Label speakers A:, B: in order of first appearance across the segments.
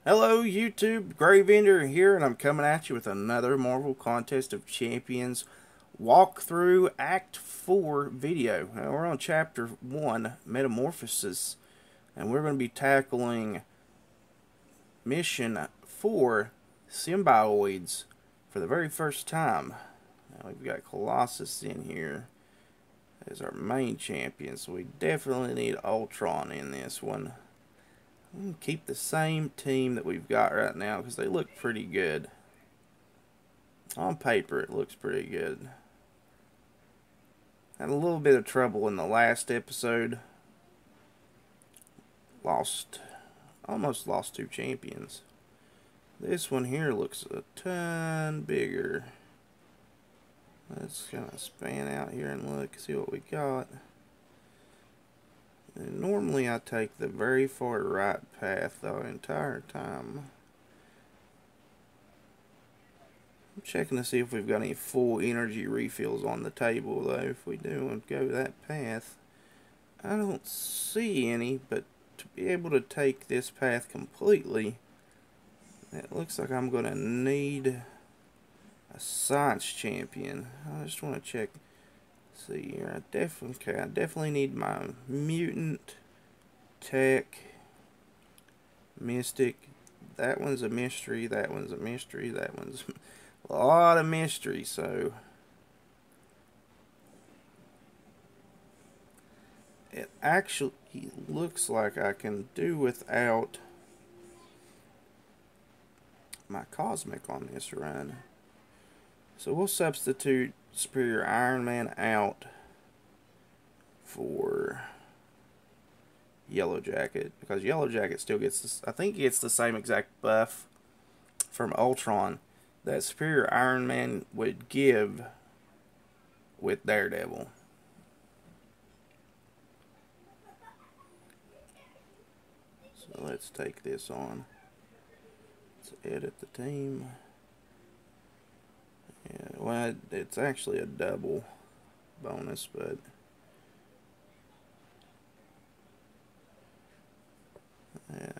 A: Hello YouTube, Gray Vendor here, and I'm coming at you with another Marvel Contest of Champions walkthrough Act 4 video. Now we're on Chapter 1, META-MORPHOSIS, and we're going to be tackling Mission 4, SYMBIOIDS, for the very first time. Now we've got Colossus in here as our main champion, so we definitely need Ultron in this one. Keep the same team that we've got right now because they look pretty good. On paper, it looks pretty good. Had a little bit of trouble in the last episode. Almost lost two champions. This one here looks a ton bigger. Let's kind of span out here and look, see what we got. And normally I take the very far right path the entire time. I'm checking to see if we've got any full energy refills on the table though. If we do and go that path, I don't see any, but to be able to take this path completely, it looks like I'm going to need a science champion. I just want to check. See here, I definitely need my mutant, tech, mystic. That one's a mystery, that one's a mystery, that one's a lot of mystery, so it actually looks like I can do without my cosmic on this run. So we'll substitute Superior Iron Man out for Yellow Jacket, because Yellow Jacket still gets this, I think he gets the same exact buff from Ultron that Superior Iron Man would give with Daredevil. So let's take this on. Let's edit the team. Yeah, well, it's actually a double bonus, but yeah,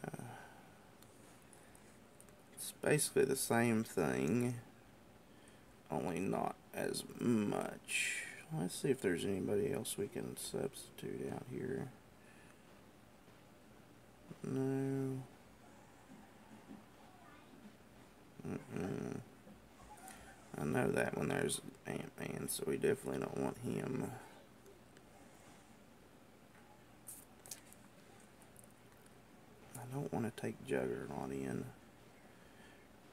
A: it's basically the same thing, only not as much. Let's see if there's anybody else we can substitute out here. No. I know that one there's Ant-Man, so we definitely don't want him. I don't want to take Juggernaut in.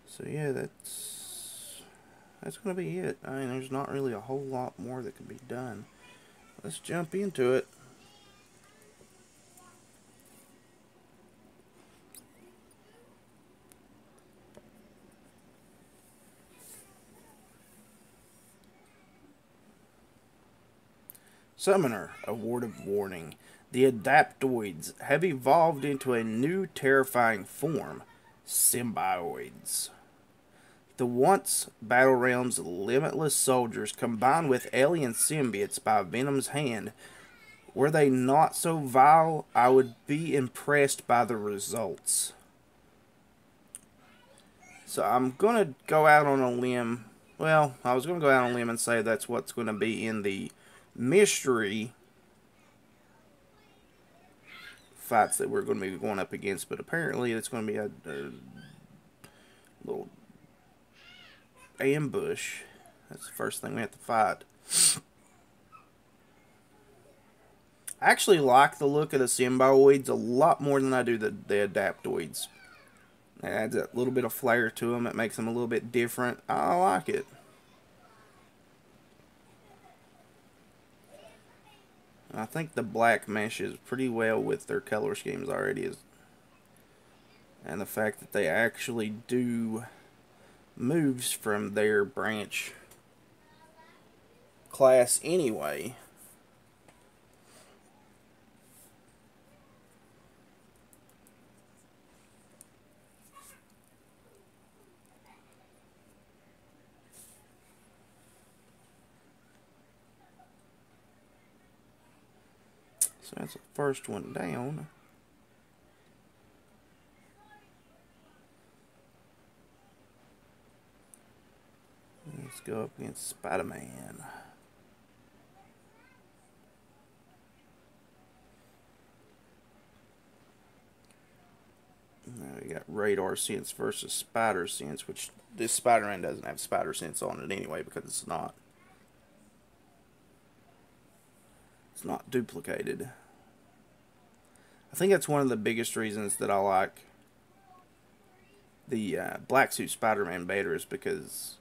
A: So yeah, that's going to be it. I mean, there's not really a whole lot more that can be done. Let's jump into it. Summoner, a word of warning. The Adaptoids have evolved into a new terrifying form, Symbioids. The once Battle Realm's limitless soldiers combined with alien symbiotes by Venom's hand. Were they not so vile, I would be impressed by the results. So I'm going to go out on a limb. Well, I was going to go out on a limb and say that's what's going to be in the mystery fights that we're going to be going up against, but apparently it's going to be a little ambush. That's the first thing we have to fight. I actually like the look of the Symbioids a lot more than I do the Adaptoids. It adds a little bit of flair to them. It makes them a little bit different. I like it. I think the black meshes pretty well with their color schemes already. And the fact that they actually do moves from their branch class anyway. So that's the first one down. Let's go up against Spider-Man. Now we got Radar Sense versus Spider Sense, which this Spider-Man doesn't have Spider Sense on it anyway because it's not duplicated. I think that's one of the biggest reasons that I like the Black Suit Spider-Man better, is because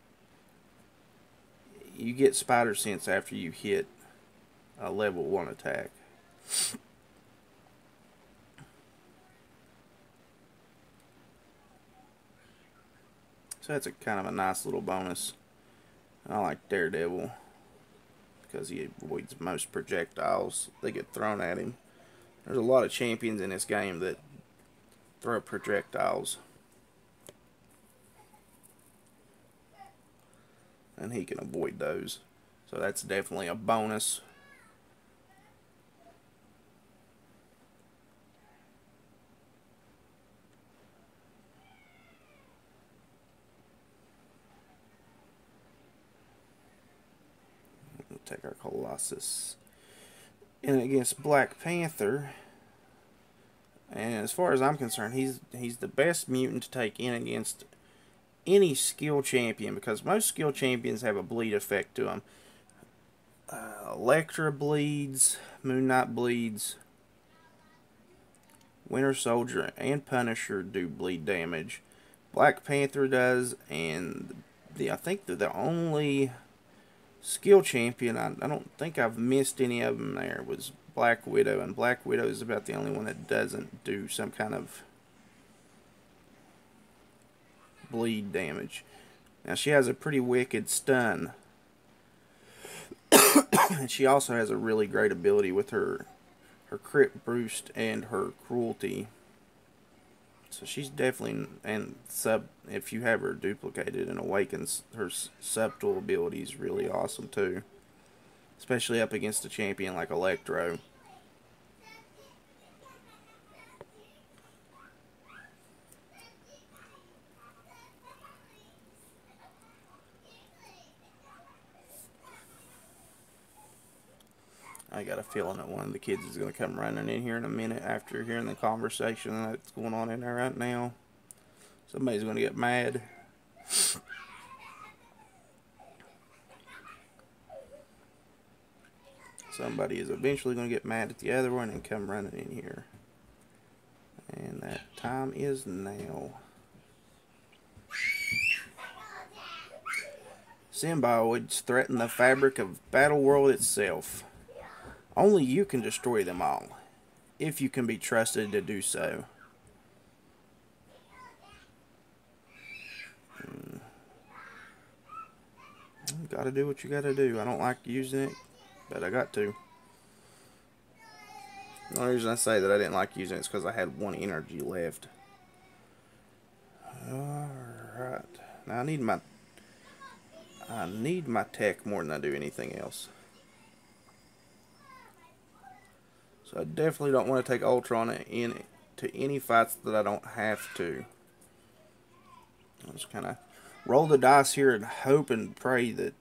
A: you get Spider Sense after you hit a level 1 attack. So that's a kind of a nice little bonus. I like Daredevil because he avoids most projectiles that get thrown at him. There's a lot of champions in this game that throw projectiles, and he can avoid those. So that's definitely a bonus. We'll take our Colossus in against Black Panther. And as far as I'm concerned, he's the best mutant to take in against any skill champion, because most skill champions have a bleed effect to them. Elektra bleeds, Moon Knight bleeds, Winter Soldier and Punisher do bleed damage. Black Panther does, and I think they're the only skill champion, I don't think I've missed any of them there, was Black Widow, and Black Widow is about the only one that doesn't do some kind of bleed damage. Now she has a pretty wicked stun, and she also has a really great ability with her crit boost and her cruelty. So she's definitely, and if you have her duplicated and awakens, her subtle ability is really awesome too, especially up against a champion like Electro. I got a feeling that one of the kids is going to come running in here in a minute after hearing the conversation that's going on in there right now. Somebody's going to get mad. Somebody is eventually going to get mad at the other one and come running in here. And that time is now. Symbioids threaten the fabric of Battle World itself. Only you can destroy them all, if you can be trusted to do so. Gotta do what you gotta do. I don't like using it, but I got to. The only reason I say that I didn't like using it is because I had 1 energy left. Alright. Now I need my tech more than I do anything else. So I definitely don't want to take Ultron into any fights that I don't have to. I'll just kind of roll the dice here and hope and pray that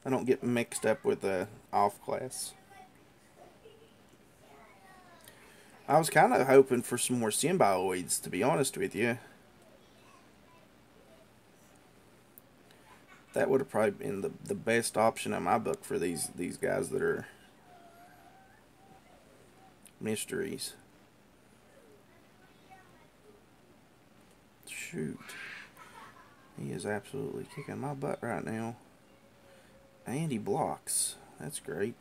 A: I don't get mixed up with the off class. I was kind of hoping for some more symbioids, to be honest with you. That would have probably been the best option in my book for these guys that are mysteries. Shoot. He is absolutely kicking my butt right now. And he blocks. That's great.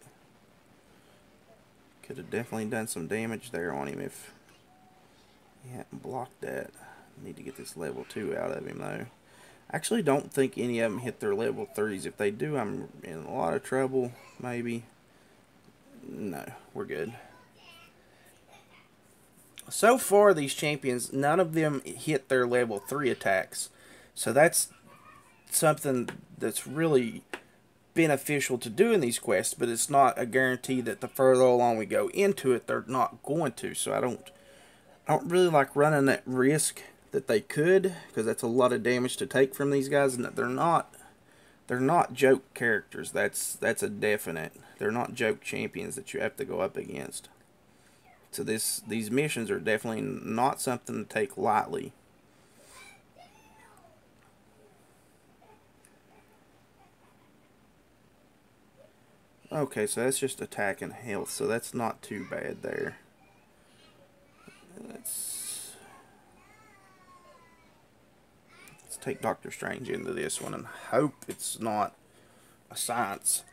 A: Could have definitely done some damage there on him if he hadn't blocked that. Need to get this level 2 out of him though. I actually don't think any of them hit their level 3s. If they do, I'm in a lot of trouble, maybe. No, we're good. So far, these champions, none of them hit their level 3 attacks. So that's something that's really beneficial to do in these quests, but it's not a guarantee that the further along we go into it, they're not going to. So I don't really like running that risk that they could, because that's a lot of damage to take from these guys, and they're not joke characters. That's a definite. They're not joke champions that you have to go up against. So these missions are definitely not something to take lightly. Okay, so that's just attack and health, so that's not too bad there. Let's take Doctor Strange into this one and hope it's not a science.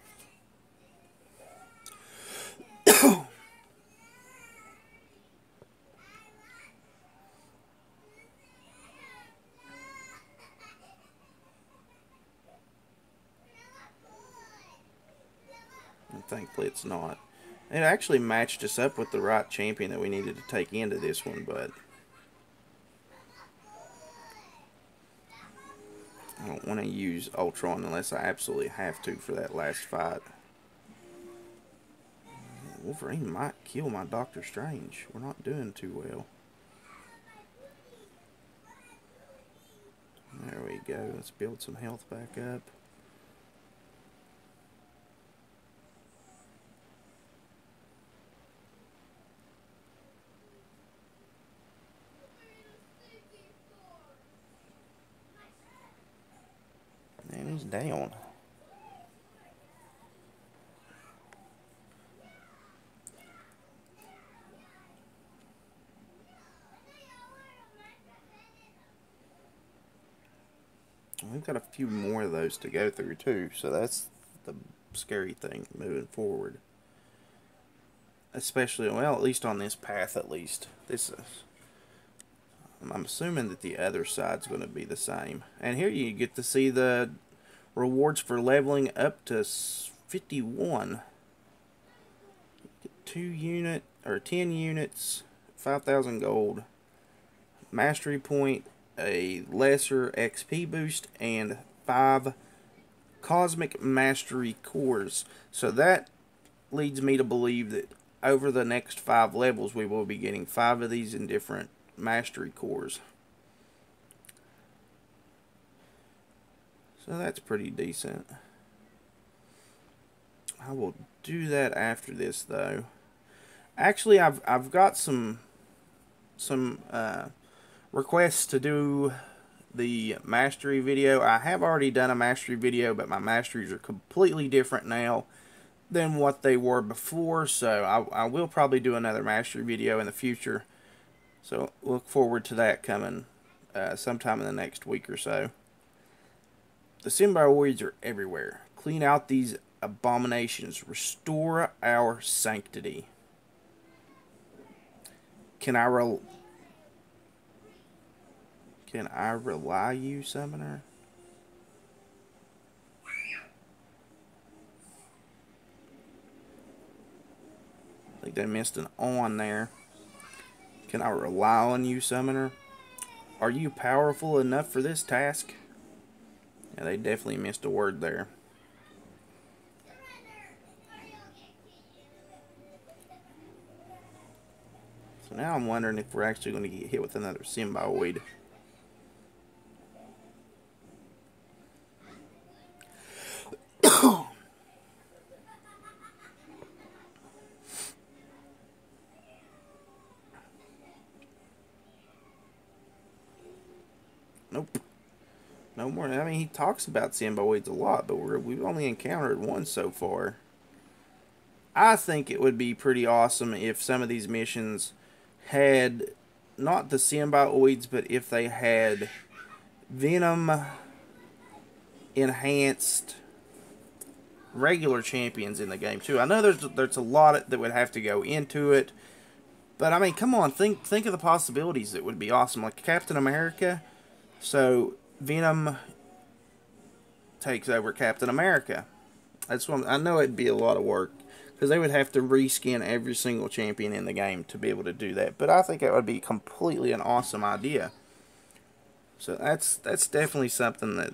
A: And thankfully it's not. It actually matched us up with the right champion that we needed to take into this one, but I don't want to use Ultron unless I absolutely have to for that last fight. Wolverine might kill my Doctor Strange. We're not doing too well. There we go. Let's build some health back up. And he's down. We've got a few more of those to go through too, so that's the scary thing moving forward. Especially, well, at least on this path, at least. This is, I'm assuming that the other side's going to be the same. And here you get to see the rewards for leveling up to 51. Get 10 units, 5,000 gold, mastery point, a lesser XP boost, and 5 cosmic mastery cores. So that leads me to believe that over the next 5 levels we will be getting 5 of these in different mastery cores. So that's pretty decent. I will do that after this though. Actually, I've got some requests to do the mastery video. I have already done a mastery video, but my masteries are completely different now than what they were before, so I will probably do another mastery video in the future. So look forward to that coming sometime in the next week or so. The symbioids are everywhere. Clean out these abominations. Restore our sanctity. Can I rely you, summoner? I think they missed an on there. Can I rely on you, summoner? Are you powerful enough for this task? Yeah, they definitely missed a word there. So now I'm wondering if we're actually going to get hit with another symbioid. Nope. No more. I mean, he talks about symbioids a lot, but we've only encountered one so far. I think it would be pretty awesome if some of these missions had not the symbioids, but if they had Venom enhanced regular champions in the game too. I know there's a lot that would have to go into it, but I mean, come on, think of the possibilities that would be awesome. Like Captain America, so Venom takes over Captain America. That's what I know it'd be a lot of work because they would have to reskin every single champion in the game to be able to do that. But I think that would be completely an awesome idea. So that's definitely something that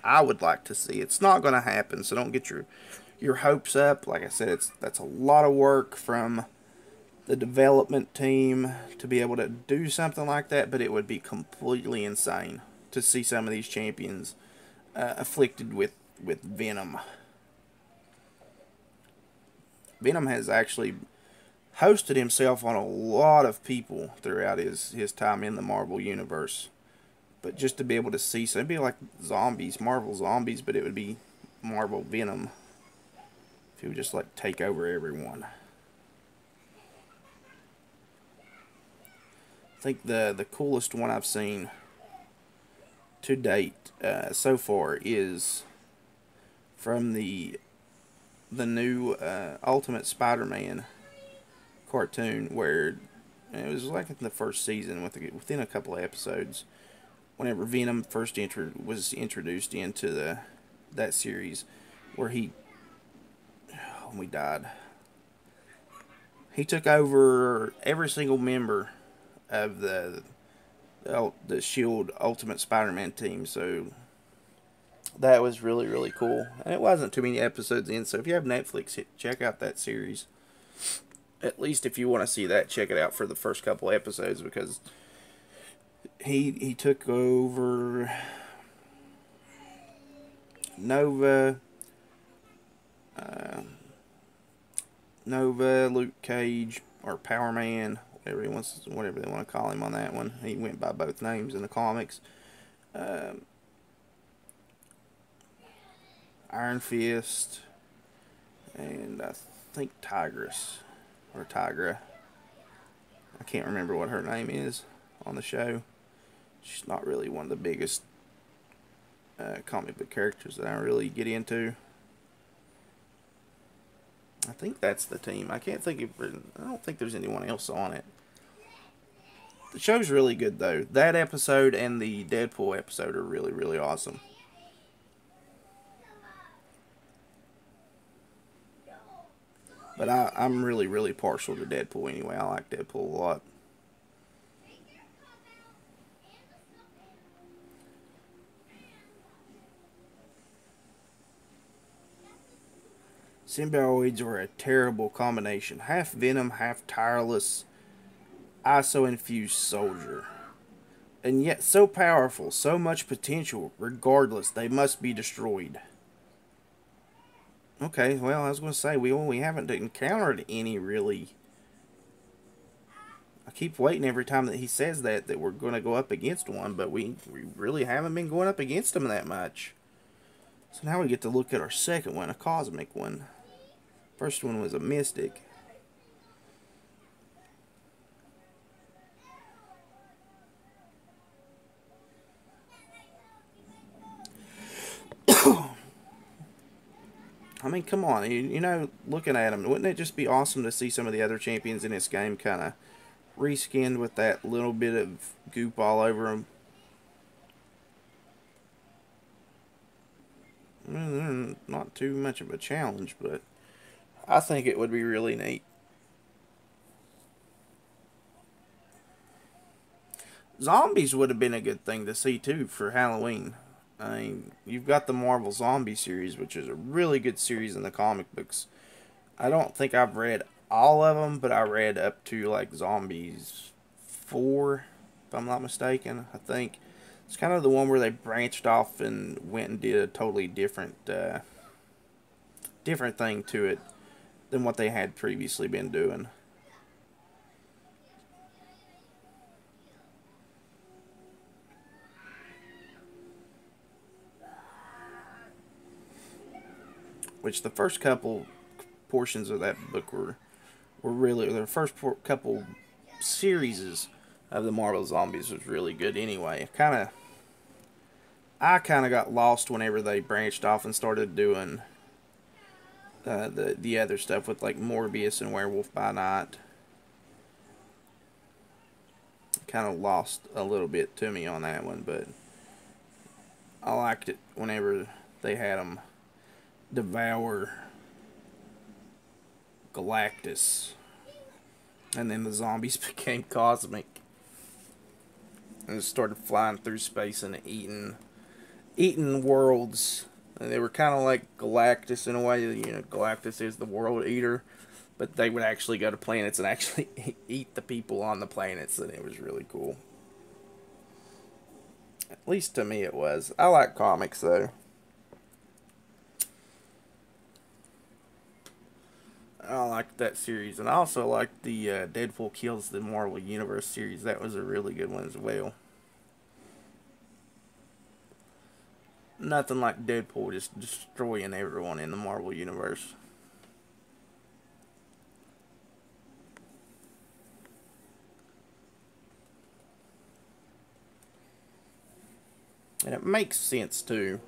A: I would like to see. It's not going to happen, so don't get your hopes up. Like I said, that's a lot of work from the development team to be able to do something like that, but it would be completely insane to see some of these champions afflicted with venom. Venom has actually hosted himself on a lot of people throughout his time in the Marvel Universe. But just to be able to see, so it'd be like zombies, Marvel zombies, but it would be Marvel Venom. If he would just like take over everyone. I think the coolest one I've seen to date so far is from the new Ultimate Spider-Man cartoon, where it was like in the first season, within a couple of episodes, whenever Venom first was introduced into that series, where he died. He took over every single member of the Shield Ultimate Spider-Man team, so that was really, really cool. And it wasn't too many episodes in, so if you have Netflix, check out that series. At least if you want to see that, check it out for the first couple episodes, because he took over Nova, Luke Cage, or Power Man, whatever they want to call him on that one. He went by both names in the comics. Iron Fist, and I think Tigress, or Tigra. I can't remember what her name is on the show. She's not really one of the biggest comic book characters that I really get into. I think that's the team. I don't think there's anyone else on it. The show's really good, though. That episode and the Deadpool episode are really, really awesome. But I'm really, really partial to Deadpool anyway. I like Deadpool a lot. Symbioids are a terrible combination. Half venom, half tireless, ISO-infused soldier. And yet so powerful, so much potential. Regardless, they must be destroyed. Okay, well, I was going to say, we haven't encountered any, really. I keep waiting every time that he says that we're going to go up against one, but we really haven't been going up against them that much. So now we get to look at our second one, a cosmic one. First one was a mystic. I mean, come on, you know, looking at him, wouldn't it just be awesome to see some of the other champions in this game kind of reskinned with that little bit of goop all over them? I mean, they're not too much of a challenge, but I think it would be really neat. Zombies would have been a good thing to see, too, for Halloween. I mean, you've got the Marvel Zombie series, which is a really good series in the comic books. I don't think I've read all of them, but I read up to, like, Zombies 4, if I'm not mistaken, I think. It's kind of the one where they branched off and went and did a totally different thing to it than what they had previously been doing. Which the first couple portions of that book were really, the first couple series of the Marvel Zombies was really good anyway. I kind of got lost whenever they branched off and started doing the other stuff with like Morbius and Werewolf by Night. Kind of lost a little bit to me on that one, but I liked it whenever they had them devour Galactus, and then the zombies became cosmic and started flying through space and eating worlds. And they were kind of like Galactus in a way. You know, Galactus is the world eater, but they would actually go to planets and actually eat the people on the planets, and it was really cool. At least to me it was. I like comics though. I liked that series, and I also liked the Deadpool Kills the Marvel Universe series. That was a really good one as well. Nothing like Deadpool just destroying everyone in the Marvel Universe. And it makes sense too,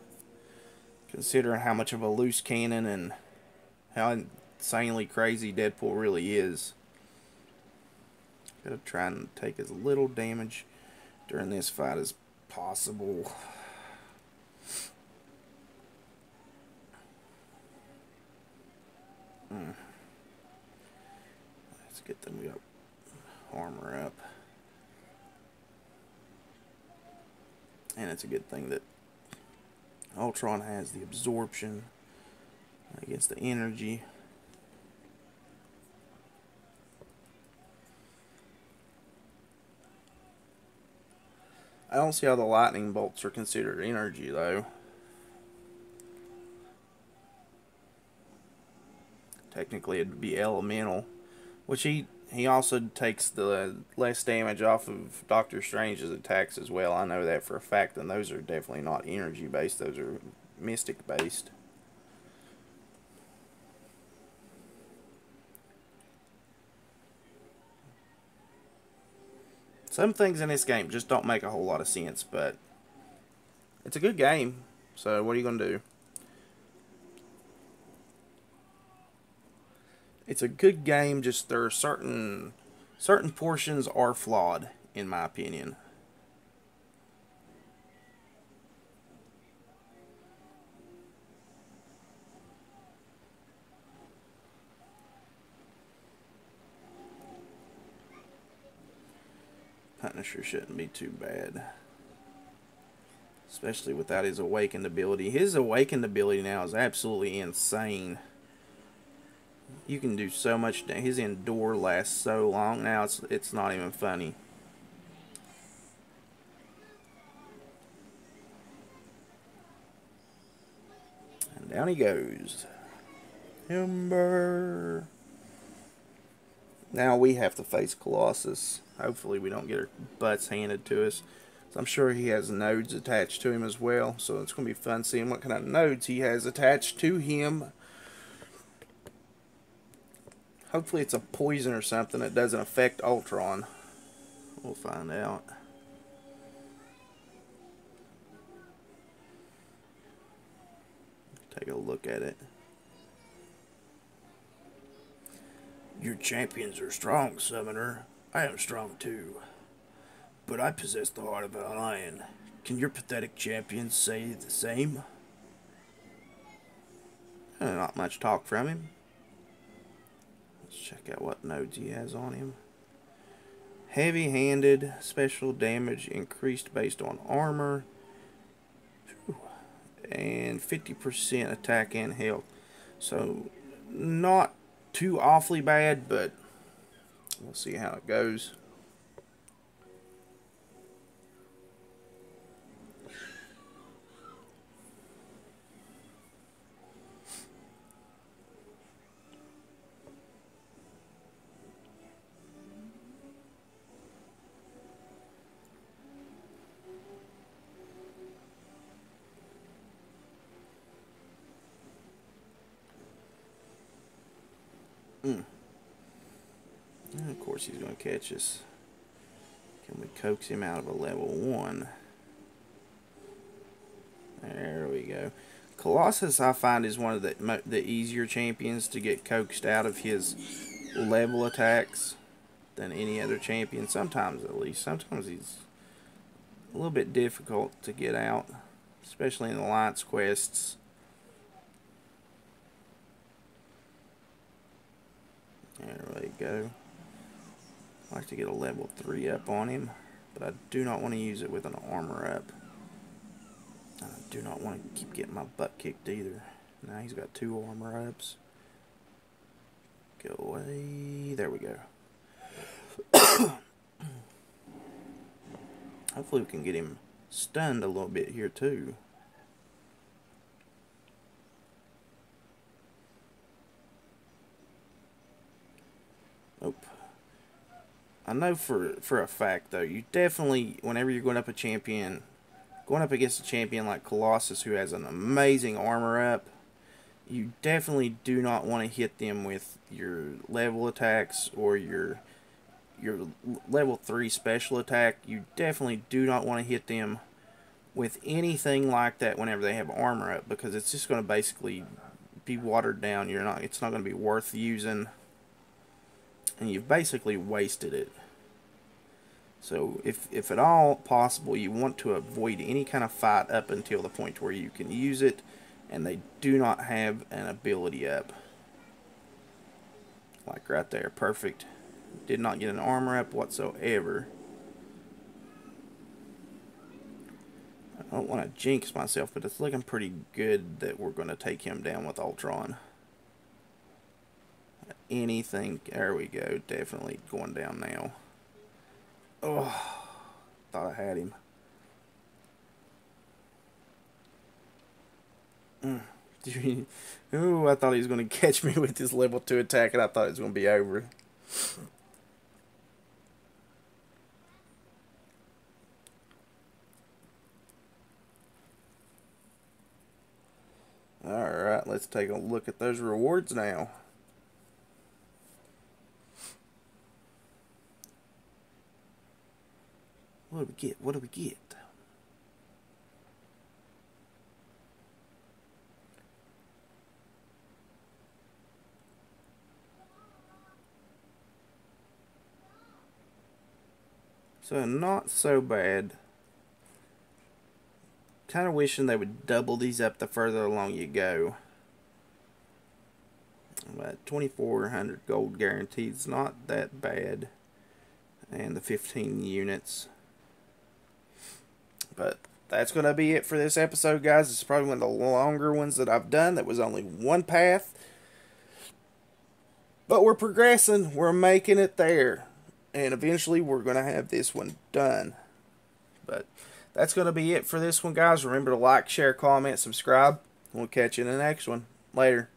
A: considering how much of a loose cannon and how insanely crazy Deadpool really is. Gotta try and take as little damage during this fight as possible. Let's get them up, armor up. And it's a good thing that Ultron has the absorption against the energy. I don't see how the lightning bolts are considered energy though. Technically it'd be elemental, which he also takes the less damage off of Doctor Strange's attacks as well. I know that for a fact, and those are definitely not energy based, those are mystic based. Some things in this game just don't make a whole lot of sense, but it's a good game, so what are you going to do? It's a good game, just there are certain portions are flawed, in my opinion. Punisher shouldn't be too bad, especially without his awakened ability. His awakened ability now is absolutely insane. You can do so much. His endure lasts so long now, it's not even funny. And down he goes. Ember. Now we have to face Colossus. Hopefully we don't get our butts handed to us. So I'm sure he has nodes attached to him as well. So it's going to be fun seeing what kind of nodes he has attached to him. Hopefully it's a poison or something that doesn't affect Ultron. We'll find out. Take a look at it. Your champions are strong, Summoner. I am strong too. But I possess the heart of a lion. Can your pathetic champions say the same? Not much talk from him. Let's check out what nodes he has on him. Heavy-handed, special damage increased based on armor. And 50% attack and health. So, not too awfully bad, but we'll see how it goes. And of course he's going to catch us. Can we coax him out of a level 1? There we go. Colossus, I find, is one of the easier champions to get coaxed out of his level attacks than any other champion. Sometimes, at least. Sometimes he's a little bit difficult to get out, especially in Alliance quests. There we go. I like to get a level 3 up on him, but I do not want to use it with an armor up. I do not want to keep getting my butt kicked either. Now he's got 2 armor ups. Go away. There we go. Hopefully we can get him stunned a little bit here too. Nope. I know for a fact though, you definitely, whenever you're going up against a champion like Colossus who has an amazing armor up, you definitely do not want to hit them with your level attacks or your level 3 special attack. You definitely do not want to hit them with anything like that whenever they have armor up, because it's just going to basically be watered down. It's not going to be worth using, and you've basically wasted it. So if at all possible, you want to avoid any kind of fight up until the point where you can use it and they do not have an ability up. Like right there, perfect. Did not get an armor up whatsoever. I don't want to jinx myself, but it's looking pretty good that we're going to take him down with Ultron. Anything, there we go, definitely going down now. Oh, thought I had him. Ooh, I thought he was going to catch me with his level 2 attack, and I thought it was going to be over. Alright, let's take a look at those rewards now. What do we get? What do we get? So not so bad. Kind of wishing they would double these up the further along you go. But 2,400 gold guaranteed is not that bad. And the 15 units. But that's going to be it for this episode, guys. It's probably one of the longer ones that I've done. That was only one path. But we're progressing. We're making it there. And eventually we're going to have this one done. But that's going to be it for this one, guys. Remember to like, share, comment, subscribe. We'll catch you in the next one. Later.